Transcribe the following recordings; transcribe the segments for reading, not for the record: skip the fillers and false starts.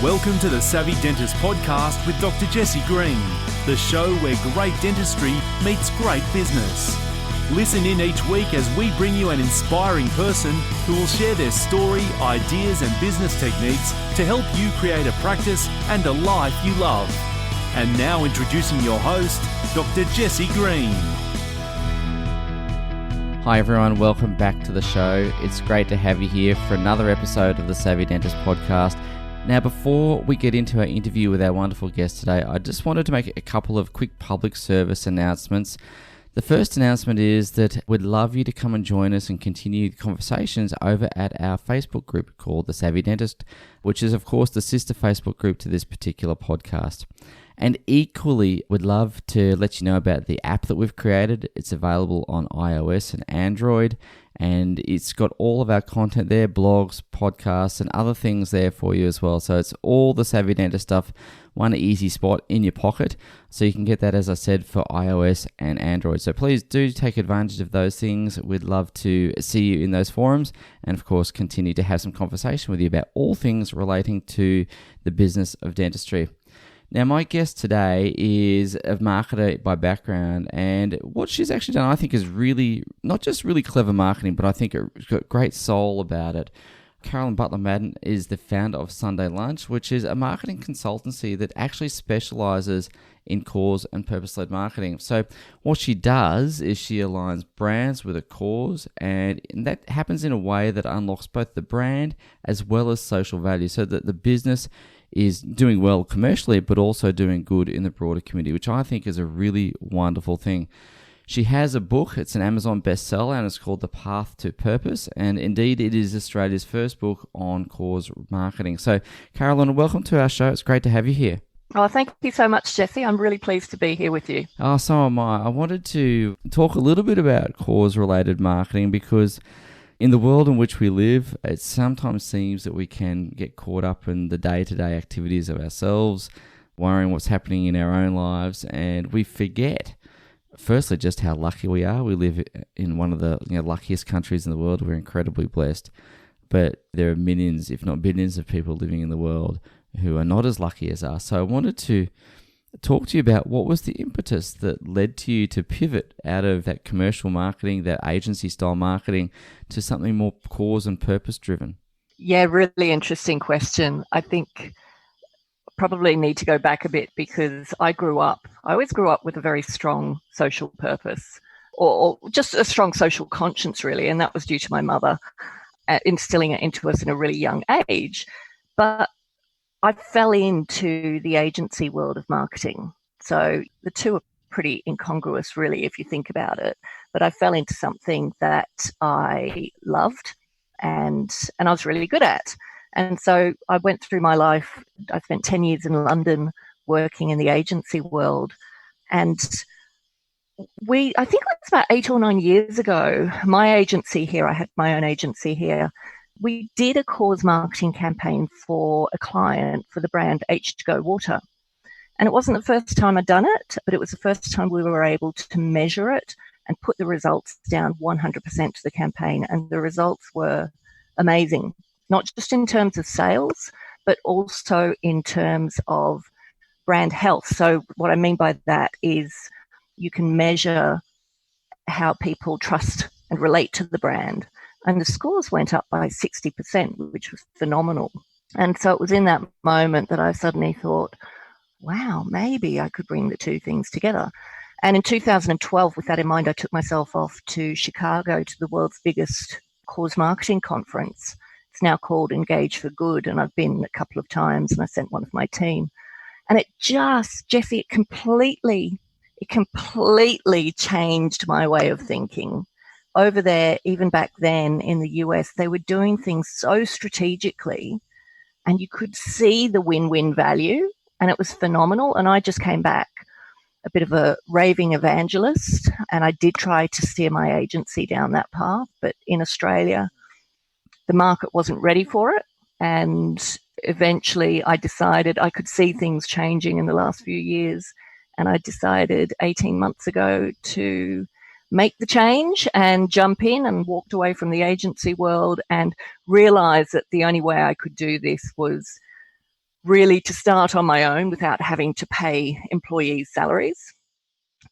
Welcome to the Savvy Dentist Podcast with Dr. Jesse Green, the show where great dentistry meets great business. Listen in each week as we bring you an inspiring person who will share their story, ideas and business techniques to help you create a practice and a life you love. And now introducing your host, Dr. Jesse Green. Hi everyone, welcome back to the show. It's great to have you here for another episode of the Savvy Dentist Podcast. Now, before we get into our interview with our wonderful guest today, I just wanted to make a couple of quick public service announcements. The first announcement is that we'd love you to come and join us and continue the conversations over at our Facebook group called The Savvy Dentist, which is, of course, the sister Facebook group to this particular podcast. And equally, we'd love to let you know about the app that we've created. It's available on iOS and Android, and it's got all of our content there, blogs, podcasts, and other things there for you as well. So it's all the Savvy Dentist stuff, one easy spot in your pocket. So you can get that, as I said, for iOS and Android. So please do take advantage of those things. We'd love to see you in those forums and, of course, continue to have some conversation with you about all things relating to the business of dentistry. Now, my guest today is a marketer by background, and what she's actually done, I think, is really, not just really clever marketing, but I think it's got great soul about it. Carolyn Butler-Madden is the founder of Sunday Lunch, which is a marketing consultancy that actually specializes in cause and purpose-led marketing. So what she does is she aligns brands with a cause, and that happens in a way that unlocks both the brand as well as social value, so that the business is doing well commercially, but also doing good in the broader community, which I think is a really wonderful thing. She has a book, it's an Amazon bestseller, and it's called The Path to Purpose, and indeed it is Australia's first book on cause marketing. So, Carolyn, welcome to our show. It's great to have you here. Oh, thank you so much, Jesse. I'm really pleased to be here with you. Oh, so am I. I wanted to talk a little bit about cause-related marketing because in the world in which we live, it sometimes seems that we can get caught up in the day-to-day activities of ourselves, worrying what's happening in our own lives, and we forget, firstly, just how lucky we are. We live in one of the luckiest countries in the world. We're incredibly blessed, but there are millions, if not billions, of people living in the world who are not as lucky as us. So I wanted to talk to you about what was the impetus that led to you to pivot out of that commercial marketing, that agency style marketing, to something more cause and purpose driven. Yeah, really interesting question. I think probably need to go back a bit because I always grew up with a very strong social purpose or just a strong social conscience really. And that was due to my mother instilling it into us in a really young age. But I fell into the agency world of marketing. So the two are pretty incongruous, really, if you think about it. But I fell into something that I loved and I was really good at. And so I went through my life. I spent 10 years in London working in the agency world. And I think it was about 8 or 9 years ago, my agency here, I had my own agency here, we did a cause marketing campaign for a client for the brand H2Go Water. And it wasn't the first time I'd done it, but it was the first time we were able to measure it and put the results down 100% to the campaign. And the results were amazing, not just in terms of sales, but also in terms of brand health. So what I mean by that is you can measure how people trust and relate to the brand. And the scores went up by 60%, which was phenomenal. And so it was in that moment that I suddenly thought, wow, maybe I could bring the two things together. And in 2012, with that in mind, I took myself off to Chicago to the world's biggest cause marketing conference. It's now called Engage for Good. And I've been a couple of times and I sent one of my team. And it just, Jesse, it completely changed my way of thinking. Over there, even back then in the US, they were doing things so strategically and you could see the win-win value and it was phenomenal. And I just came back a bit of a raving evangelist and I did try to steer my agency down that path. But in Australia, the market wasn't ready for it. And eventually I decided I could see things changing in the last few years. And I decided 18 months ago to make the change and jump in, and walked away from the agency world and realized that the only way I could do this was really to start on my own without having to pay employees' salaries,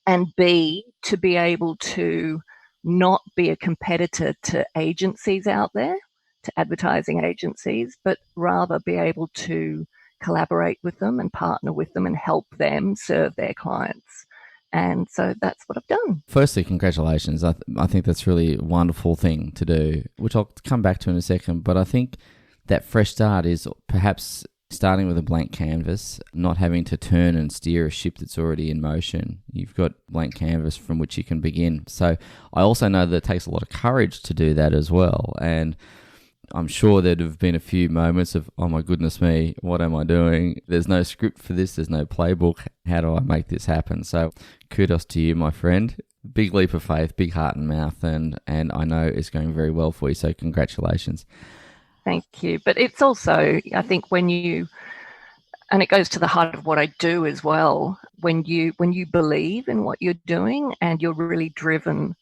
and B, to be able to not be a competitor to agencies out there, to advertising agencies, but rather be able to collaborate with them and partner with them and help them serve their clients. And so that's what I've done. Firstly, congratulations. I think that's really a wonderful thing to do, which I'll come back to in a second. But I think that fresh start is perhaps starting with a blank canvas, not having to turn and steer a ship that's already in motion. You've got blank canvas from which you can begin. So I also know that it takes a lot of courage to do that as well. And I'm sure there'd have been a few moments of, oh my goodness me, what am I doing? There's no script for this. There's no playbook. How do I make this happen? So kudos to you, my friend. Big leap of faith, big heart and mouth. And I know it's going very well for you. So congratulations. Thank you. But it's also, I think, and it goes to the heart of what I do as well, when you believe in what you're doing and you're really driven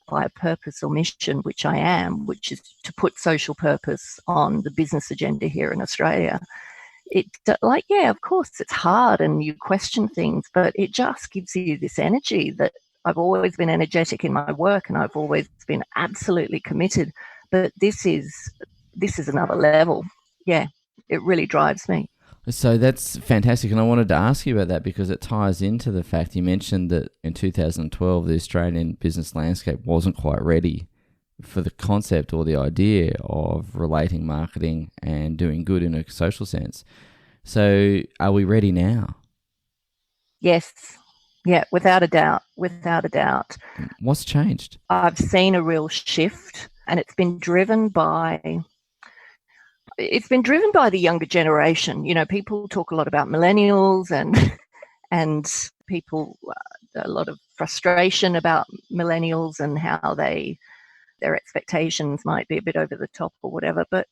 by a purpose or mission, which I am, which is to put social purpose on the business agenda here in Australia. Of course, it's hard and you question things, but it just gives you this energy that I've always been energetic in my work and I've always been absolutely committed. But this is another level. Yeah, it really drives me. So that's fantastic. And I wanted to ask you about that because it ties into the fact you mentioned that in 2012, the Australian business landscape wasn't quite ready for the concept or the idea of relating marketing and doing good in a social sense. So are we ready now? Yes. Yeah, without a doubt. What's changed? I've seen a real shift, and it's been driven by the younger generation. You know, people talk a lot about millennials and people, a lot of frustration about millennials and how their expectations might be a bit over the top or whatever. But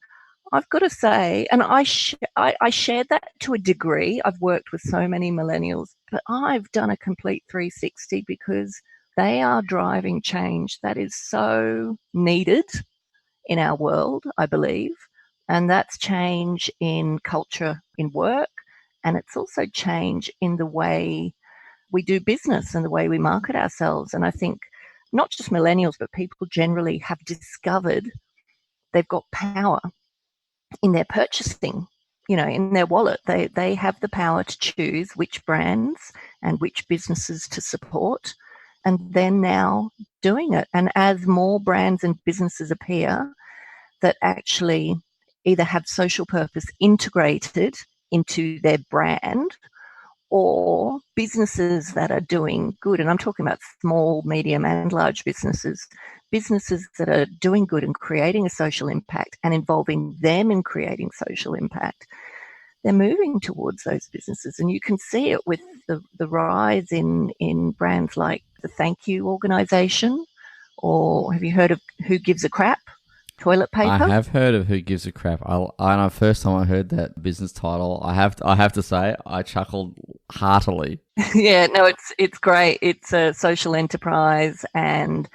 I've got to say, and I shared that to a degree. I've worked with so many millennials, but I've done a complete 360 because they are driving change that is so needed in our world, I believe. And that's change in culture in work. And it's also change in the way we do business and the way we market ourselves. And I think not just millennials, but people generally have discovered they've got power in their purchasing, in their wallet. They have the power to choose which brands and which businesses to support. And they're now doing it. And as more brands and businesses appear that actually either have social purpose integrated into their brand, or businesses that are doing good, and I'm talking about small, medium and large businesses that are doing good and creating a social impact and involving them in creating social impact, they're moving towards those businesses. And you can see it with the rise in brands like the Thank You organization, or have you heard of Who Gives a Crap? Toilet paper. I have heard of Who Gives a Crap. The first time I heard that business title, I have to say, I chuckled heartily. Yeah, no, it's great. It's a social enterprise and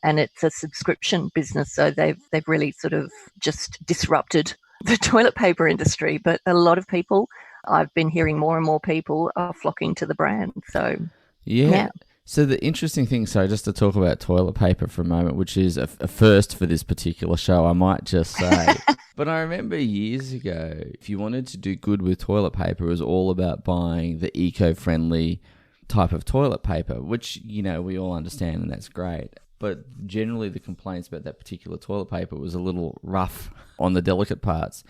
it's a subscription business. So they've really sort of just disrupted the toilet paper industry. But a lot of people, I've been hearing more and more people are flocking to the brand. So yeah. So the interesting thing, just to talk about toilet paper for a moment, which is a first for this particular show, I might just say. But I remember years ago, if you wanted to do good with toilet paper, it was all about buying the eco-friendly type of toilet paper, which, we all understand, and that's great. But generally the complaints about that particular toilet paper was a little rough on the delicate parts.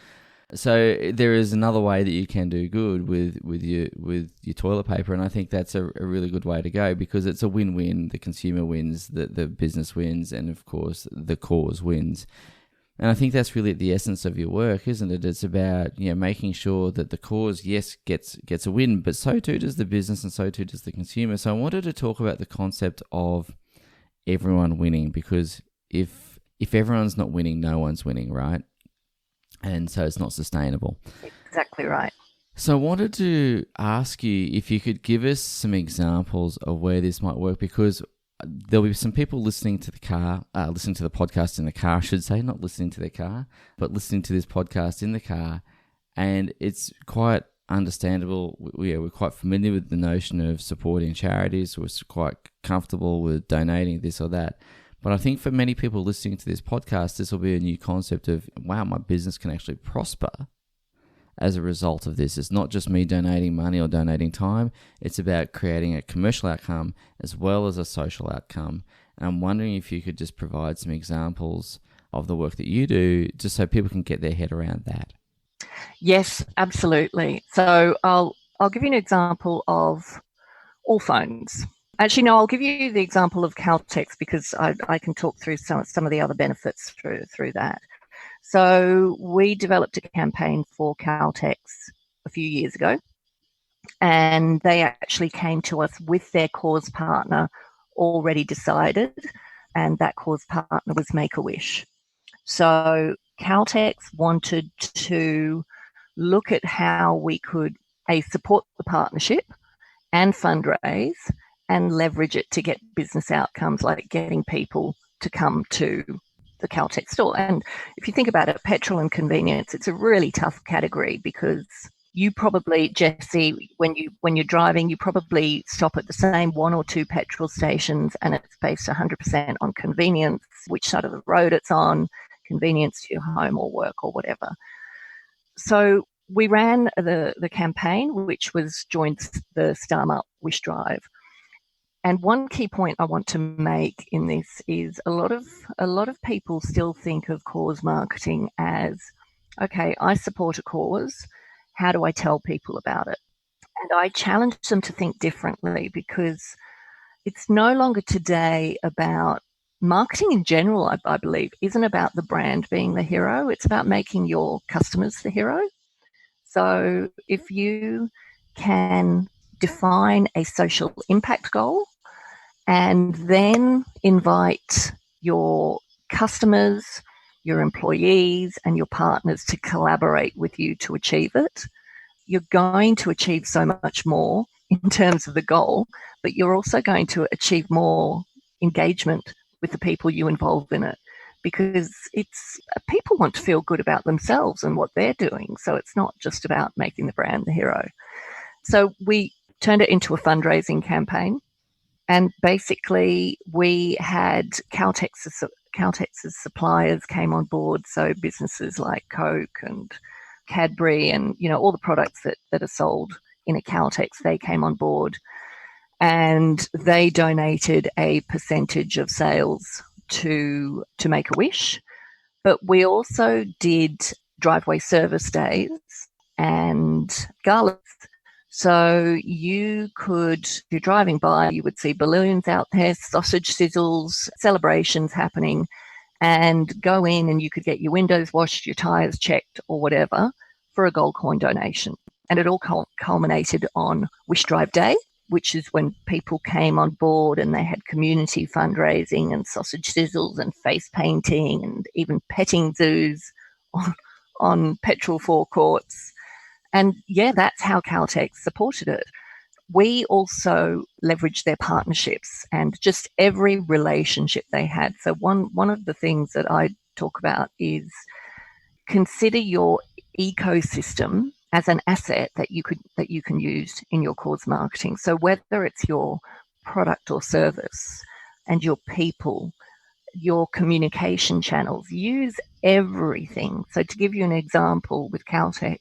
So there is another way that you can do good with your toilet paper, and I think that's a really good way to go because it's a win-win. The consumer wins, the business wins, and of course the cause wins. And I think that's really the essence of your work, isn't it? It's about making sure that the cause, yes, gets a win, but so too does the business, and so too does the consumer. So I wanted to talk about the concept of everyone winning, because if everyone's not winning, no one's winning, right? And so it's not sustainable. Exactly right. So I wanted to ask you if you could give us some examples of where this might work, because there'll be some people listening to the podcast in the car, I should say, not listening to their car, but listening to this podcast in the car, And it's quite understandable. We're quite familiar with the notion of supporting charities. We're quite comfortable with donating this or that. But I think for many people listening to this podcast, this will be a new concept of, wow, my business can actually prosper as a result of this. It's not just me donating money or donating time. It's about creating a commercial outcome as well as a social outcome. And I'm wondering if you could just provide some examples of the work that you do, just so people can get their head around that. Yes, absolutely. So I'll give you an example of All Phones. Actually, no, I'll give you the example of Caltex because I can talk through some of the other benefits through that. So we developed a campaign for Caltex a few years ago, and they actually came to us with their cause partner already decided, and that cause partner was Make-A-Wish. So Caltex wanted to look at how we could support the partnership and fundraise and leverage it to get business outcomes like getting people to come to the Caltex store. And if you think about it, petrol and convenience, it's a really tough category because you probably, Jesse, when you're driving, you probably stop at the same one or two petrol stations, and it's based 100% on convenience, which side of the road it's on, convenience to your home or work or whatever. So we ran the campaign, which was joined the Starm Up Wish Drive. And one key point I want to make in this is a lot of people still think of cause marketing as, okay, I support a cause. How do I tell people about it? And I challenge them to think differently because it's no longer today about marketing in general, I believe, isn't about the brand being the hero. It's about making your customers the hero. So if you can define a social impact goal and then invite your customers, your employees, and your partners to collaborate with you to achieve it, you're going to achieve so much more in terms of the goal, but you're also going to achieve more engagement with the people you involve in it, because it's people want to feel good about themselves and what they're doing. So it's not just about making the brand the hero. So we turned it into a fundraising campaign. And basically, we had Caltex's suppliers came on board, so businesses like Coke and Cadbury and, all the products that are sold in a Caltex, they came on board and they donated a percentage of sales to Make-A-Wish. But we also did driveway service days and galas. So you could, if you're driving by, you would see balloons out there, sausage sizzles, celebrations happening, and go in and you could get your windows washed, your tyres checked or whatever for a gold coin donation. And it all culminated on Wish Drive Day, which is when people came on board and they had community fundraising and sausage sizzles and face painting and even petting zoos on petrol forecourts. And yeah, that's how Caltex supported it. We also leveraged their partnerships and just every relationship they had. So one of the things that I talk about is consider your ecosystem as an asset that you can use in your cause marketing. So whether it's your product or service and your people, your communication channels, use everything. So to give you an example with Caltex,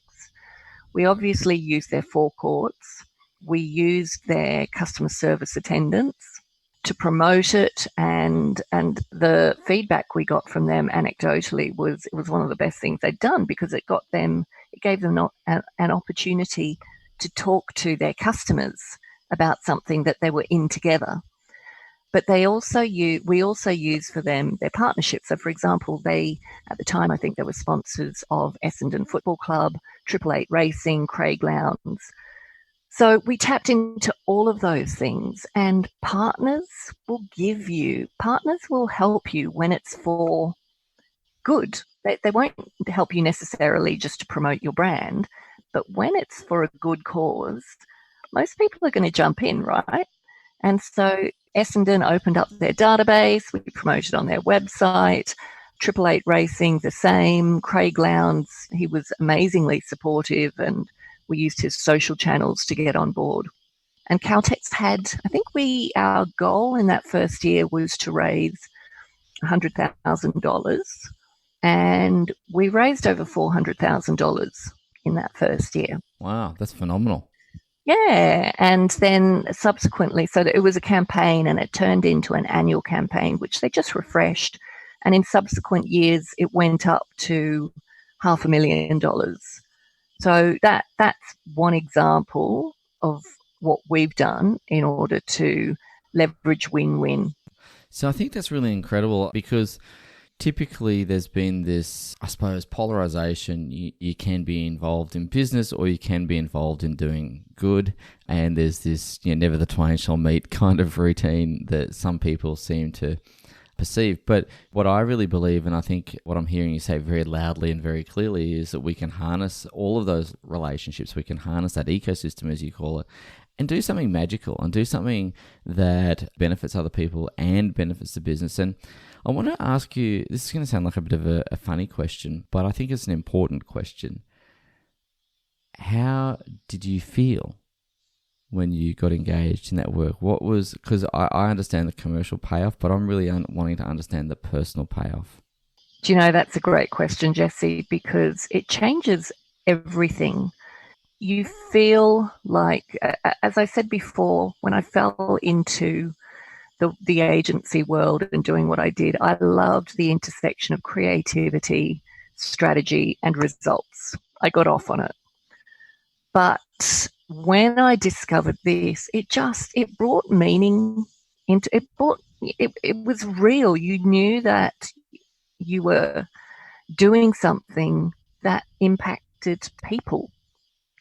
we obviously use their forecourts. We used their customer service attendants to promote it, and the feedback we got from them anecdotally was it was one of the best things they'd done, because it gave them an opportunity to talk to their customers about something that they were in together. But we also use for them their partnerships. So, for example, at the time, I think they were sponsors of Essendon Football Club, 888 Racing, Craig Lowndes. So we tapped into all of those things, and partners will help you when it's for good. They won't help you necessarily just to promote your brand, but when it's for a good cause, most people are going to jump in, right? And so Essendon opened up their database. We promoted on their website. Triple Eight Racing, the same. Craig Lowndes, he was amazingly supportive, and we used his social channels to get on board. And Caltex had, I think our goal in that first year was to raise $100,000, and we raised over $400,000 in that first year. Wow, that's phenomenal. Yeah, and then subsequently, so it was a campaign and it turned into an annual campaign, which they just refreshed. And in subsequent years, it went up to $500,000. So that's one example of what we've done in order to leverage win-win. So I think that's really incredible, because typically there's been this, I suppose, polarization. You can be involved in business or you can be involved in doing good. And there's this, never the twain shall meet kind of routine that some people seem to perceive. But what I really believe, and I think what I'm hearing you say very loudly and very clearly, is that we can harness all of those relationships. We can harness that ecosystem, as you call it, and do something magical and do something that benefits other people and benefits the business. And I want to ask you, this is going to sound like a bit of a funny question, but I think it's an important question. How did you feel when you got engaged in that work? What was, because I understand the commercial payoff, but I'm really wanting to understand the personal payoff. Do you know, that's a great question, Jesse, because it changes everything. You feel like, as I said before, when I fell into the agency world and doing what I did, I loved the intersection of creativity, strategy, and results. I got off on it. But when I discovered this, it brought meaning into it. It was real. You knew that you were doing something that impacted people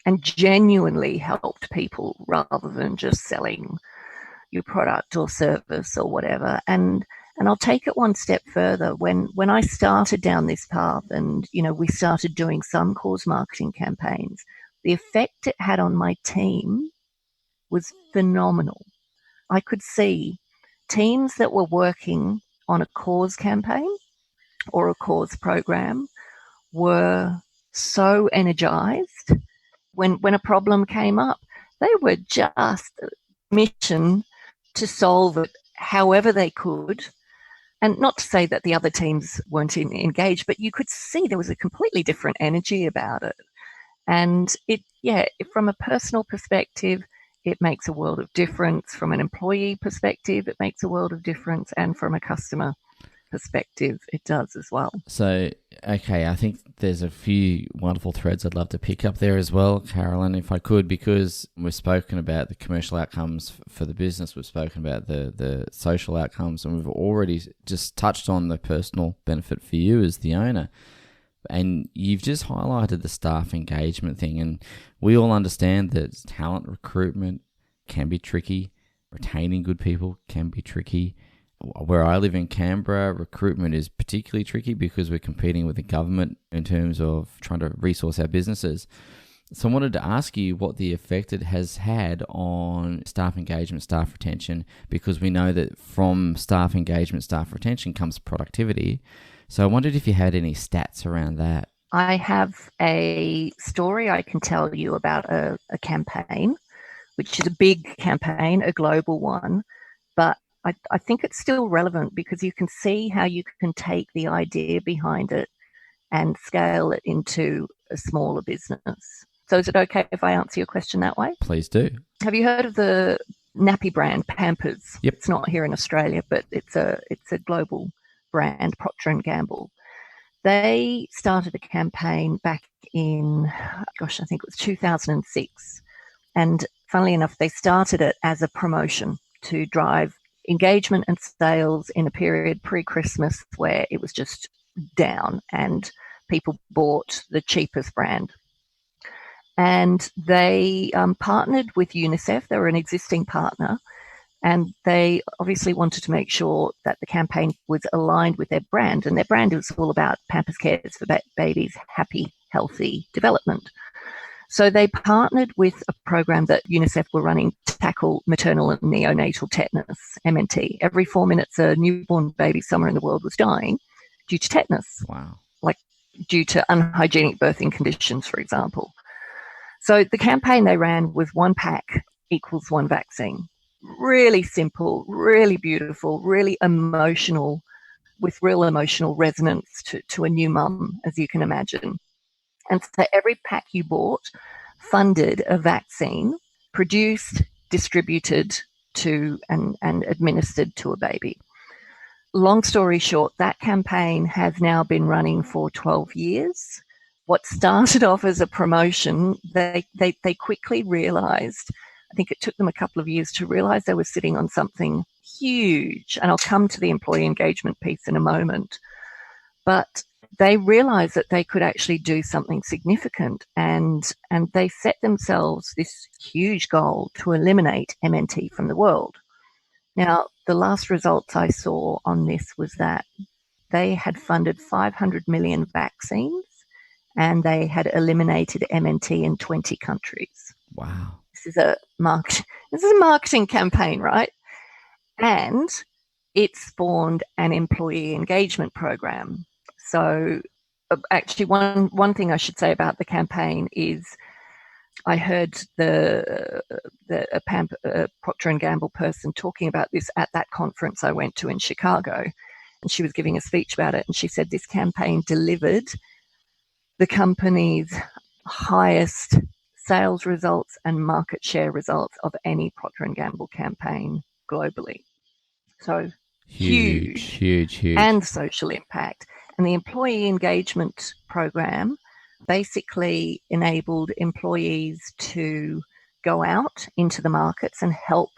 and genuinely helped people, rather than just selling your product or service or whatever. And I'll take it one step further. When I started down this path and, we started doing some cause marketing campaigns, the effect it had on my team was phenomenal. I could see teams that were working on a cause campaign or a cause program were so energized. When a problem came up, they were just mission to solve it however they could. And not to say that the other teams weren't engaged, but you could see there was a completely different energy about it. And from a personal perspective, it makes a world of difference. From an employee perspective, it makes a world of difference. And from a customer perspective, it does as well. So, okay, I think there's a few wonderful threads I'd love to pick up there as well, Carolyn, if I could, because we've spoken about the commercial outcomes for the business, we've spoken about the social outcomes, and we've already just touched on the personal benefit for you as the owner. And you've just highlighted the staff engagement thing, and we all understand that talent recruitment can be tricky, retaining good people can be tricky. Where I live in Canberra, recruitment is particularly tricky because we're competing with the government in terms of trying to resource our businesses. So I wanted to ask you what the effect it has had on staff engagement, staff retention, because we know that from staff engagement, staff retention comes productivity. So I wondered if you had any stats around that. I have a story I can tell you about a campaign, which is a big campaign, a global one, but I think it's still relevant because you can see how you can take the idea behind it and scale it into a smaller business. So is it okay if I answer your question that way? Please do. Have you heard of the nappy brand Pampers? Yep. It's not here in Australia, but it's a global brand, Procter & Gamble. They started a campaign back in, I think it was 2006. And funnily enough, they started it as a promotion to drive engagement and sales in a period pre-Christmas where it was just down and people bought the cheapest brand. And they partnered with UNICEF. They were an existing partner, and they obviously wanted to make sure that the campaign was aligned with their brand. And their brand was all about Pampers Cares for babies' happy, healthy development. So they partnered with a program that UNICEF were running to tackle maternal and neonatal tetanus, MNT. Every 4 minutes, a newborn baby somewhere in the world was dying due to tetanus, Wow. like due to unhygienic birthing conditions, for example. So the campaign they ran was 1 pack equals 1 vaccine. Really simple, really beautiful, really emotional, with real emotional resonance to a new mum, as you can imagine. And so every pack you bought funded a vaccine produced, distributed to and administered to a baby. Long story short, that campaign has now been running for 12 years. What started off as a promotion, they quickly realised, I think it took them a couple of years to realise they were sitting on something huge. And I'll come to the employee engagement piece in a moment. But they realised that they could actually do something significant, and they set themselves this huge goal to eliminate MNT from the world. Now, the last results I saw on this was that they had funded 500 million vaccines and they had eliminated MNT in 20 countries. Wow. This is a marketing campaign, right? And it spawned an employee engagement program. So actually one thing I should say about the campaign is I heard a Procter & Gamble person talking about this at that conference I went to in Chicago, and she was giving a speech about it, and she said this campaign delivered the company's highest sales results and market share results of any Procter & Gamble campaign globally. So huge and social impact. And the employee engagement program basically enabled employees to go out into the markets and help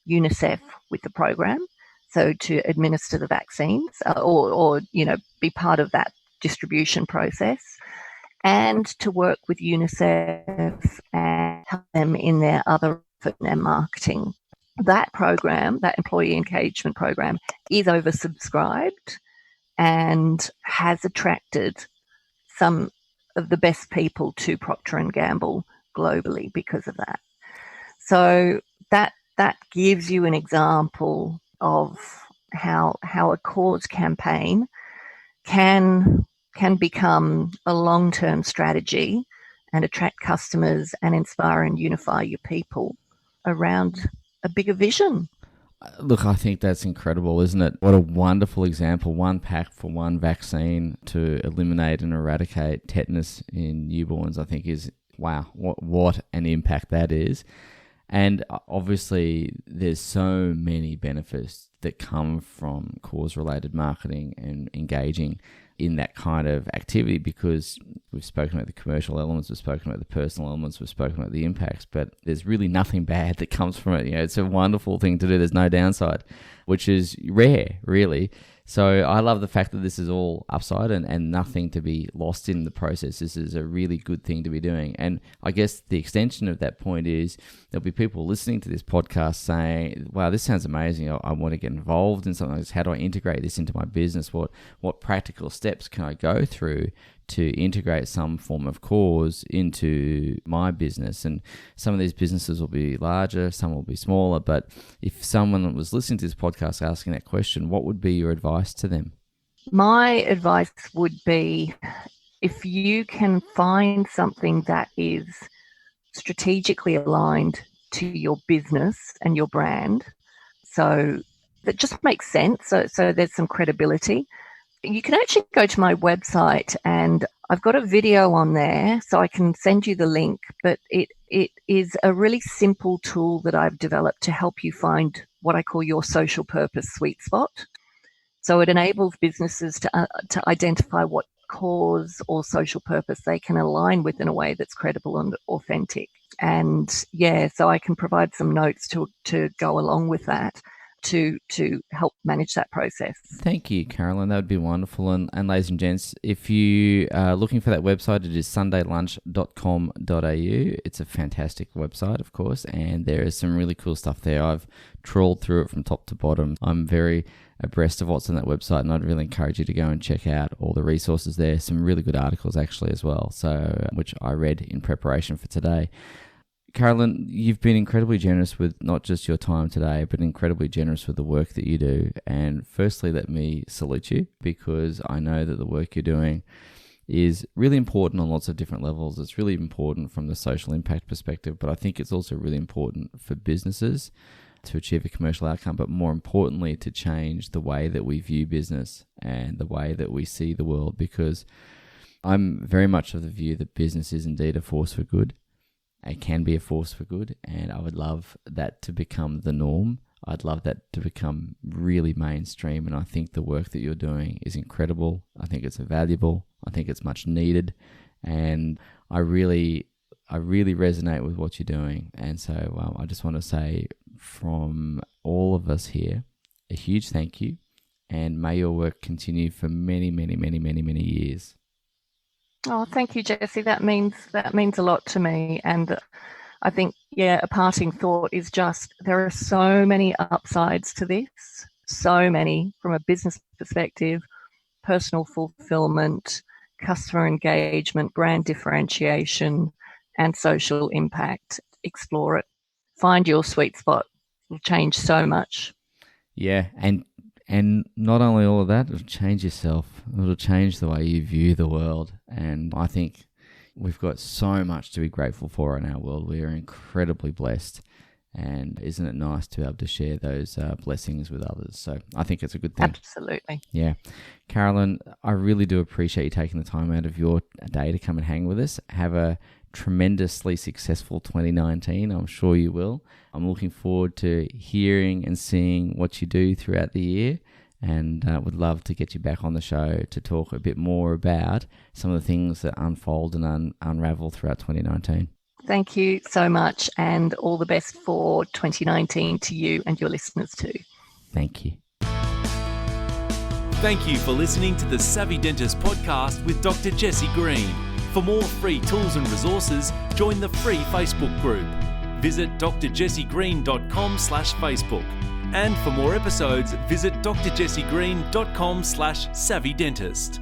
UNICEF with the program, so to administer the vaccines or be part of that distribution process, and to work with UNICEF and help them in their marketing. That program, that employee engagement program, is oversubscribed and has attracted some of the best people to Procter & Gamble globally because of that. So that gives you an example of how a cause campaign can become a long-term strategy and attract customers and inspire and unify your people around a bigger vision. Look, I think that's incredible, isn't it? What a wonderful example. 1 pack for 1 vaccine to eliminate and eradicate tetanus in newborns, I think is, wow, what an impact that is. And obviously, there's so many benefits that come from cause-related marketing and engaging in that kind of activity, because we've spoken about the commercial elements, we've spoken about the personal elements, we've spoken about the impacts, but there's really nothing bad that comes from it. It's a wonderful thing to do. There's no downside, which is rare, really. So I love the fact that this is all upside and nothing to be lost in the process. This is a really good thing to be doing. And I guess the extension of that point is there'll be people listening to this podcast saying, wow, this sounds amazing. I want to get involved in something like this. How do I integrate this into my business? What practical steps can I go through to integrate some form of cause into my business? And some of these businesses will be larger, some will be smaller, but if someone was listening to this podcast asking that question, what would be your advice to them? My advice would be, if you can find something that is strategically aligned to your business and your brand, so that just makes sense, so there's some credibility, you can actually go to my website and I've got a video on there, so I can send you the link, but it is a really simple tool that I've developed to help you find what I call your social purpose sweet spot. So it enables businesses to identify what cause or social purpose they can align with in a way that's credible and authentic. And so I can provide some notes to go along with that, to help manage that process. Thank you, Carolyn. That would be wonderful. And ladies and gents, if you are looking for that website, it is sundaylunch.com.au. It's a fantastic website, of course, and there is some really cool stuff there. I've trawled through it from top to bottom. I'm very abreast of what's on that website, and I'd really encourage you to go and check out all the resources there. Some really good articles actually as well, so which I read in preparation for today. Carolyn, you've been incredibly generous with not just your time today, but incredibly generous with the work that you do. And firstly, let me salute you, because I know that the work you're doing is really important on lots of different levels. It's really important from the social impact perspective, but I think it's also really important for businesses to achieve a commercial outcome, but more importantly, to change the way that we view business and the way that we see the world, because I'm very much of the view that business is indeed a force for good. It can be a force for good, and I would love that to become the norm. I'd love that to become really mainstream, and I think the work that you're doing is incredible. I think it's valuable. I think it's much needed, and I really resonate with what you're doing. And so I just want to say from all of us here, a huge thank you, and may your work continue for many, many, many, many, many years. Oh, thank you, Jesse. That means a lot to me. And I think, a parting thought is just there are so many upsides to this, so many from a business perspective, personal fulfillment, customer engagement, brand differentiation, and social impact. Explore it. Find your sweet spot. It'll change so much. Yeah, and not only all of that, it'll change yourself. It'll change the way you view the world. And I think we've got so much to be grateful for in our world. We are incredibly blessed. And isn't it nice to be able to share those blessings with others? So I think it's a good thing. Absolutely. Yeah. Carolyn, I really do appreciate you taking the time out of your day to come and hang with us. Have a tremendously successful 2019. I'm sure you will. I'm looking forward to hearing and seeing what you do throughout the year, and would love to get you back on the show to talk a bit more about some of the things that unfold and unravel throughout 2019. Thank you so much, and all the best for 2019 to you and your listeners too. Thank you. Thank you for listening to the Savvy Dentist podcast with Dr. Jesse Green. For more free tools and resources, join the free Facebook group. Visit drjessegreen.com/Facebook. And for more episodes, visit drjessegreen.com/savvydentist.